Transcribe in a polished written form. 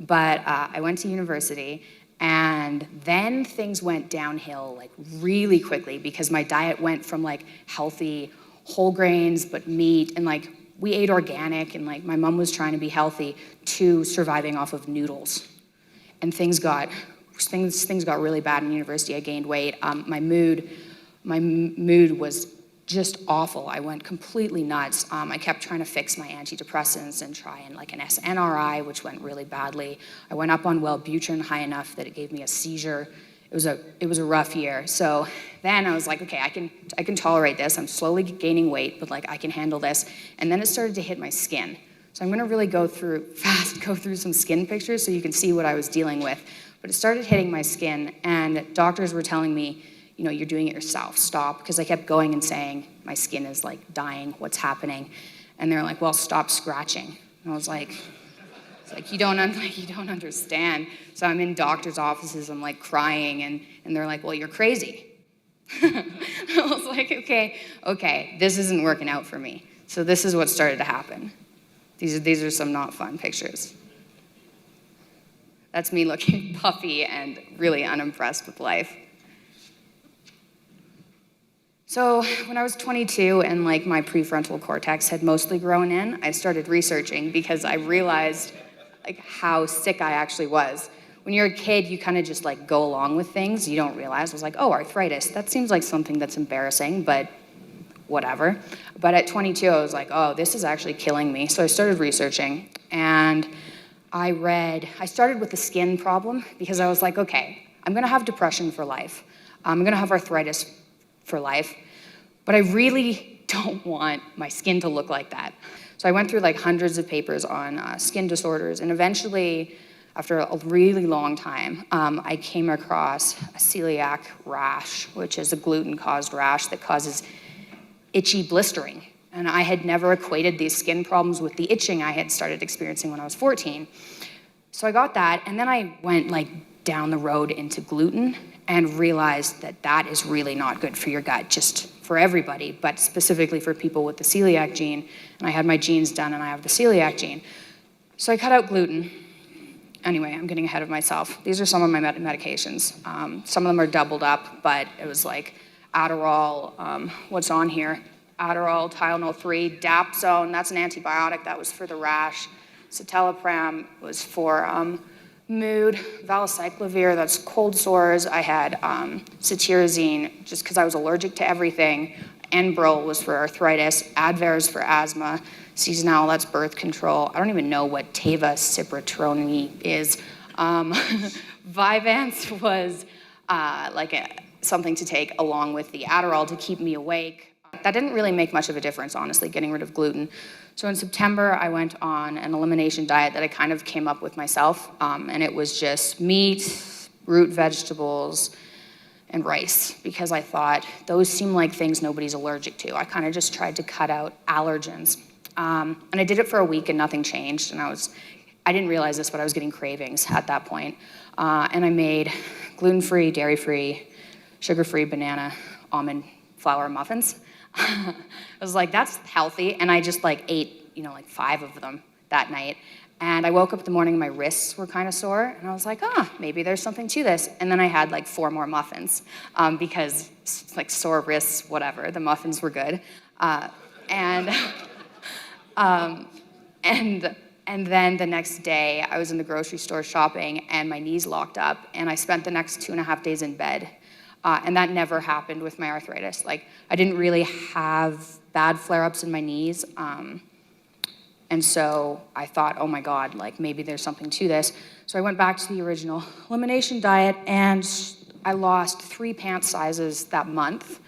But I went to university, and then things went downhill like really quickly because my diet went from like healthy whole grains but meat, and like we ate organic, and like my mom was trying to be healthy, to surviving off of noodles. And things got really bad in university. I gained weight. My mood was just awful. I went completely nuts. I kept trying to fix my antidepressants and try and like an SNRI, which went really badly. I went up on Wellbutrin high enough that it gave me a seizure. It was a rough year. So then I was like, okay, I can tolerate this. I'm slowly gaining weight, but like I can handle this. And then it started to hit my skin. So I'm gonna really go through some skin pictures so you can see what I was dealing with. But it started hitting my skin, and doctors were telling me, you know, you're doing it yourself, stop. Because I kept going and saying, my skin is like dying, what's happening? And they're like, well, stop scratching. And I was like, you don't understand. So I'm in doctor's offices, I'm like crying, and they're like, well, you're crazy. I was like, okay, this isn't working out for me. So this is what started to happen. These are some not fun pictures. That's me looking puffy and really unimpressed with life. So when I was 22 and like my prefrontal cortex had mostly grown in, I started researching because I realized like how sick I actually was. When you're a kid, you kind of just like go along with things. You don't realize. I was like, oh, arthritis. That seems like something that's embarrassing, but whatever. But at 22, I was like, oh, this is actually killing me. So I started researching, and I started with the skin problem because I was like, okay, I'm gonna have depression for life. I'm gonna have arthritis for life, but I really don't want my skin to look like that. So I went through like hundreds of papers on skin disorders, and eventually, after a really long time, I came across a celiac rash, which is a gluten-caused rash that causes itchy blistering. And I had never equated these skin problems with the itching I had started experiencing when I was 14. So I got that, and then I went like down the road into gluten and realized that that is really not good for your gut, just for everybody, but specifically for people with the celiac gene. And I had my genes done, and I have the celiac gene. So I cut out gluten. Anyway, I'm getting ahead of myself. These are some of my medications. Some of them are doubled up, but it was like Adderall, what's on here? Adderall, Tylenol 3, Dapsone, that's an antibiotic, that was for the rash. Citalopram was for mood, valacyclovir, that's cold sores. I had cetirizine, just because I was allergic to everything. Enbrel was for arthritis, Advair is for asthma, Seasonal, that's birth control. I don't even know what Teva Ciprotroni is. Vyvanse was something to take along with the Adderall to keep me awake. That didn't really make much of a difference, honestly, getting rid of gluten. So in September, I went on an elimination diet that I kind of came up with myself, and it was just meat, root vegetables, and rice, because I thought those seem like things nobody's allergic to. I kind of just tried to cut out allergens. And I did it for a week and nothing changed, and I didn't realize this, but I was getting cravings at that point. And I made gluten-free, dairy-free, sugar-free banana almond flour muffins. I was like, that's healthy, and I just like ate, like 5 of them that night. And I woke up in the morning, my wrists were kind of sore, and I was like, maybe there's something to this. And then I had like 4 more muffins, because like sore wrists, whatever, the muffins were good. And then the next day, I was in the grocery store shopping, and my knees locked up, and I spent the next 2.5 days in bed. And that never happened with my arthritis. Like, I didn't really have bad flare-ups in my knees. And so I thought, oh my God, like maybe there's something to this. So I went back to the original elimination diet, and I lost 3 pant sizes that month.